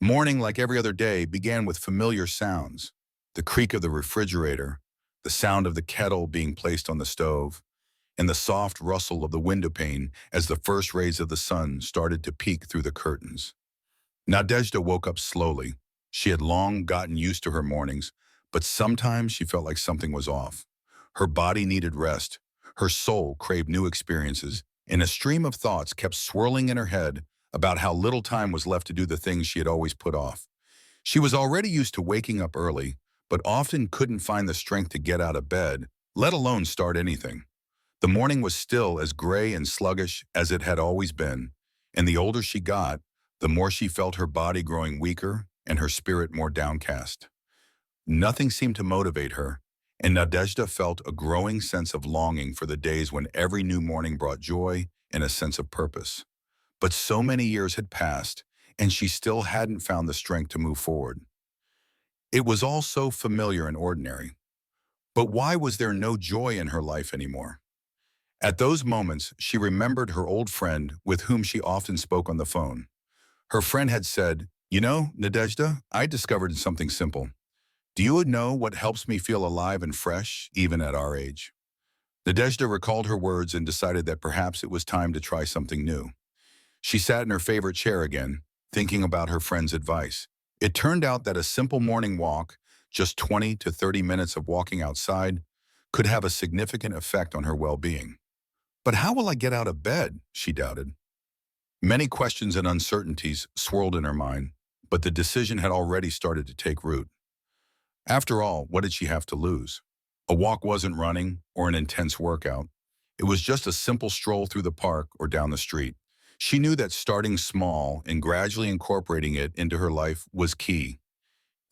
Morning, like every other day, began with familiar sounds. The creak of the refrigerator, the sound of the kettle being placed on the stove, and the soft rustle of the window pane as the first rays of the sun started to peek through the curtains. Nadezhda woke up slowly. She had long gotten used to her mornings, but sometimes she felt like something was off. Her body needed rest. Her soul craved new experiences, and a stream of thoughts kept swirling in her head about how little time was left to do the things she had always put off. She was already used to waking up early, but often couldn't find the strength to get out of bed, let alone start anything. The morning was still as gray and sluggish as it had always been, and the older she got, the more she felt her body growing weaker and her spirit more downcast. Nothing seemed to motivate her, and Nadezhda felt a growing sense of longing for the days when every new morning brought joy and a sense of purpose. But so many years had passed, and she still hadn't found the strength to move forward. It was all so familiar and ordinary. But why was there no joy in her life anymore? At those moments, she remembered her old friend with whom she often spoke on the phone. Her friend had said, "You know, Nadezhda, I discovered something simple. Do you know what helps me feel alive and fresh, even at our age?" Nadezhda recalled her words and decided that perhaps it was time to try something new. She sat in her favorite chair again, thinking about her friend's advice. It turned out that a simple morning walk, just 20 to 30 minutes of walking outside, could have a significant effect on her well-being. But how will I get out of bed? She doubted. Many questions and uncertainties swirled in her mind, but the decision had already started to take root. After all, what did she have to lose? A walk wasn't running or an intense workout. It was just a simple stroll through the park or down the street. She knew that starting small and gradually incorporating it into her life was key.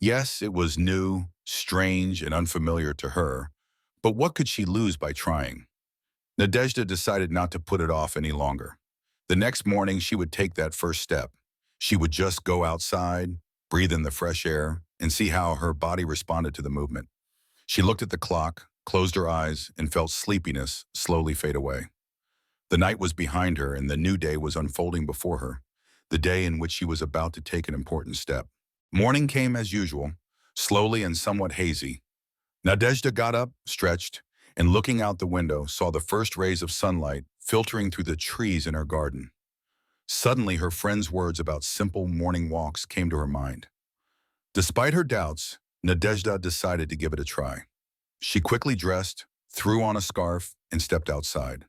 Yes, it was new, strange, and unfamiliar to her, but what could she lose by trying? Nadezhda decided not to put it off any longer. The next morning, she would take that first step. She would just go outside, breathe in the fresh air, and see how her body responded to the movement. She looked at the clock, closed her eyes, and felt sleepiness slowly fade away. The night was behind her, and the new day was unfolding before her, the day in which she was about to take an important step. Morning came as usual, slowly and somewhat hazy. Nadezhda got up, stretched, and looking out the window, saw the first rays of sunlight filtering through the trees in her garden. Suddenly, her friend's words about simple morning walks came to her mind. Despite her doubts, Nadezhda decided to give it a try. She quickly dressed, threw on a scarf, and stepped outside.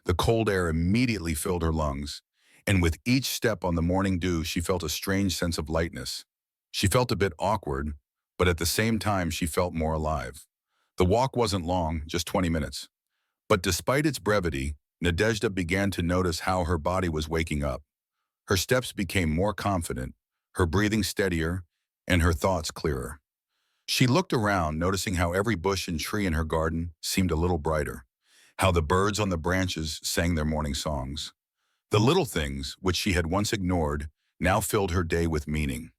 The cold air immediately filled her lungs, and with each step on the morning dew, she felt a strange sense of lightness. She felt a bit awkward, but at the same time, she felt more alive. The walk wasn't long, just 20 minutes. But despite its brevity, Nadezhda began to notice how her body was waking up. Her steps became more confident, her breathing steadier, and her thoughts clearer. She looked around, noticing how every bush and tree in her garden seemed a little brighter, how the birds on the branches sang their morning songs. The little things, which she had once ignored, now filled her day with meaning.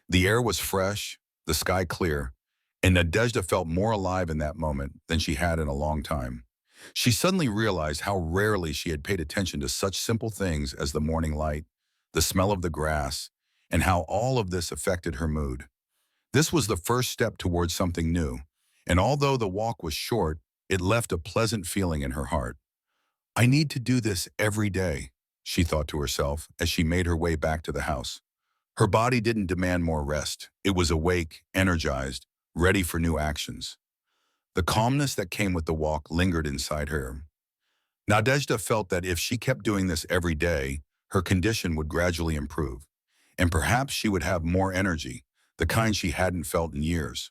The air was fresh, the sky clear, and Nadezhda felt more alive in that moment than she had in a long time. She suddenly realized how rarely she had paid attention to such simple things as the morning light, the smell of the grass, and how all of this affected her mood. This was the first step towards something new, and although the walk was short, it left a pleasant feeling in her heart. "I need to do this every day," she thought to herself as she made her way back to the house. Her body didn't demand more rest. It was awake, energized, ready for new actions. The calmness that came with the walk lingered inside her. Nadezhda felt that if she kept doing this every day, her condition would gradually improve, and perhaps she would have more energy, the kind she hadn't felt in years.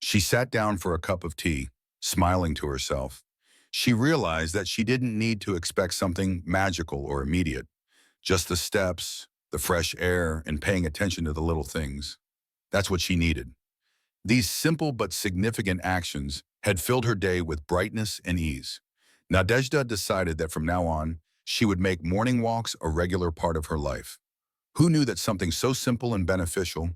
She sat down for a cup of tea, smiling to herself. She realized that she didn't need to expect something magical or immediate, just the steps, the fresh air, and paying attention to the little things. That's what she needed. These simple but significant actions had filled her day with brightness and ease. Nadezhda decided that from now on, she would make morning walks a regular part of her life. Who knew that something so simple and beneficial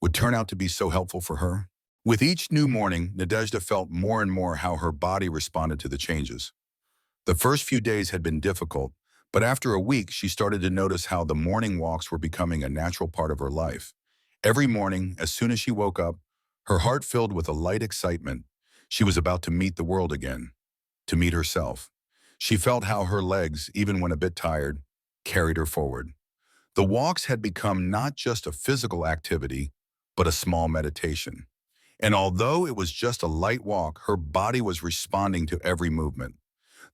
would turn out to be so helpful for her? With each new morning, Nadezhda felt more and more how her body responded to the changes. The first few days had been difficult, But after a week, she started to notice how the morning walks were becoming a natural part of her life. Every morning, as soon as she woke up, her heart filled with a light excitement. She was about to meet the world again, to meet herself. She felt how her legs, even when a bit tired, carried her forward. The walks had become not just a physical activity, but a small meditation. And although it was just a light walk, her body was responding to every movement.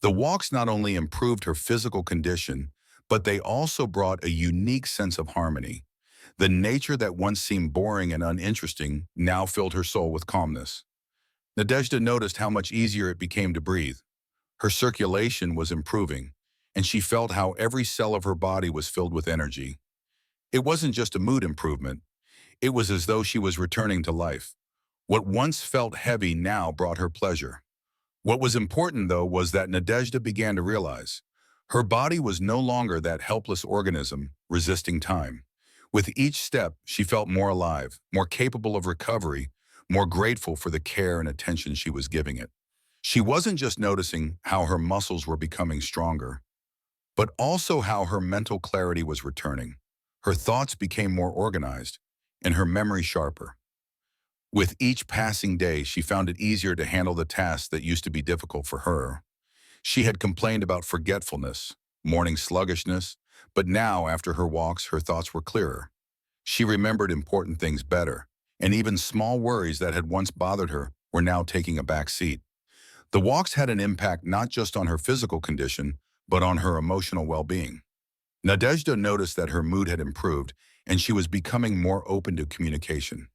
The walks not only improved her physical condition, but they also brought a unique sense of harmony. The nature that once seemed boring and uninteresting now filled her soul with calmness. Nadezhda noticed how much easier it became to breathe. Her circulation was improving, and she felt how every cell of her body was filled with energy. It wasn't just a mood improvement. It was as though she was returning to life. What once felt heavy now brought her pleasure. What was important, though, was that Nadezhda began to realize her body was no longer that helpless organism resisting time. With each step, she felt more alive, more capable of recovery, more grateful for the care and attention she was giving it. She wasn't just noticing how her muscles were becoming stronger, but also how her mental clarity was returning. Her thoughts became more organized, and her memory sharper. With each passing day, she found it easier to handle the tasks that used to be difficult for her. She had complained about forgetfulness, morning sluggishness, but now, after her walks, her thoughts were clearer. She remembered important things better, and even small worries that had once bothered her were now taking a back seat. The walks had an impact not just on her physical condition, but on her emotional well-being. Nadezhda noticed that her mood had improved, and she was becoming more open to communication.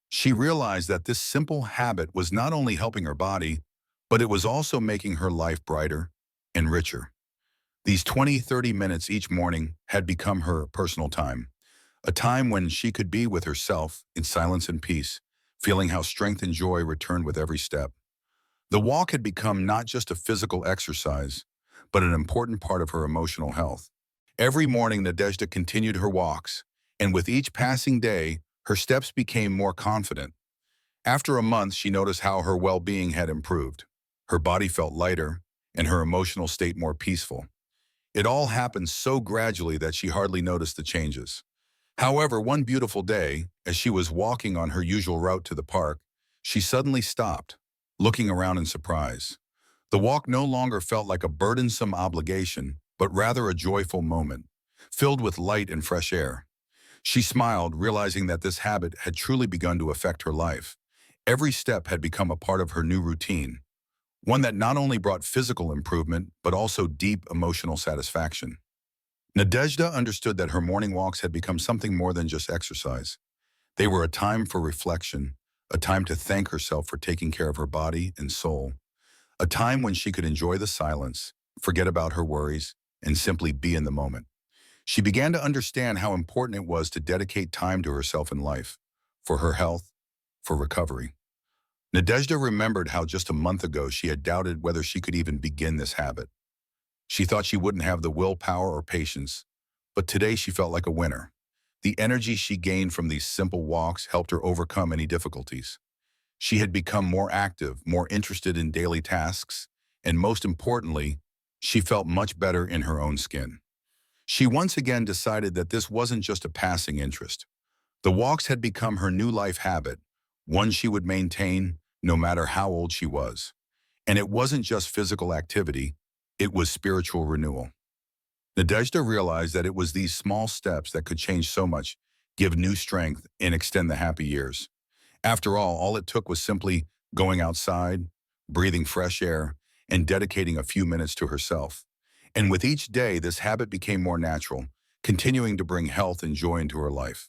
She realized that this simple habit was not only helping her body, but it was also making her life brighter and richer. These 20-30 minutes each morning had become her personal time, a time when she could be with herself in silence and peace, feeling how strength and joy returned with every step. The walk had become not just a physical exercise, but an important part of her emotional health. Every morning, Nadezhda continued her walks, and with each passing day, her steps became more confident. After a month, she noticed how her well-being had improved. Her body felt lighter, and her emotional state more peaceful. It all happened so gradually that she hardly noticed the changes. However, one beautiful day, as she was walking on her usual route to the park, she suddenly stopped, looking around in surprise. The walk no longer felt like a burdensome obligation, but rather a joyful moment, filled with light and fresh air. She smiled, realizing that this habit had truly begun to affect her life. Every step had become a part of her new routine, one that not only brought physical improvement, but also deep emotional satisfaction. Nadezhda understood that her morning walks had become something more than just exercise. They were a time for reflection, a time to thank herself for taking care of her body and soul, a time when she could enjoy the silence, forget about her worries, and simply be in the moment. She began to understand how important it was to dedicate time to herself in life, for her health, for recovery. Nadezhda remembered how just a month ago she had doubted whether she could even begin this habit. She thought she wouldn't have the willpower or patience, but today she felt like a winner. The energy she gained from these simple walks helped her overcome any difficulties. She had become more active, more interested in daily tasks, and most importantly, she felt much better in her own skin. She once again decided that this wasn't just a passing interest. The walks had become her new life habit, one she would maintain no matter how old she was. And it wasn't just physical activity, it was spiritual renewal. Nadezhda realized that it was these small steps that could change so much, give new strength, and extend the happy years. After all it took was simply going outside, breathing fresh air, and dedicating a few minutes to herself. And with each day, this habit became more natural, continuing to bring health and joy into her life.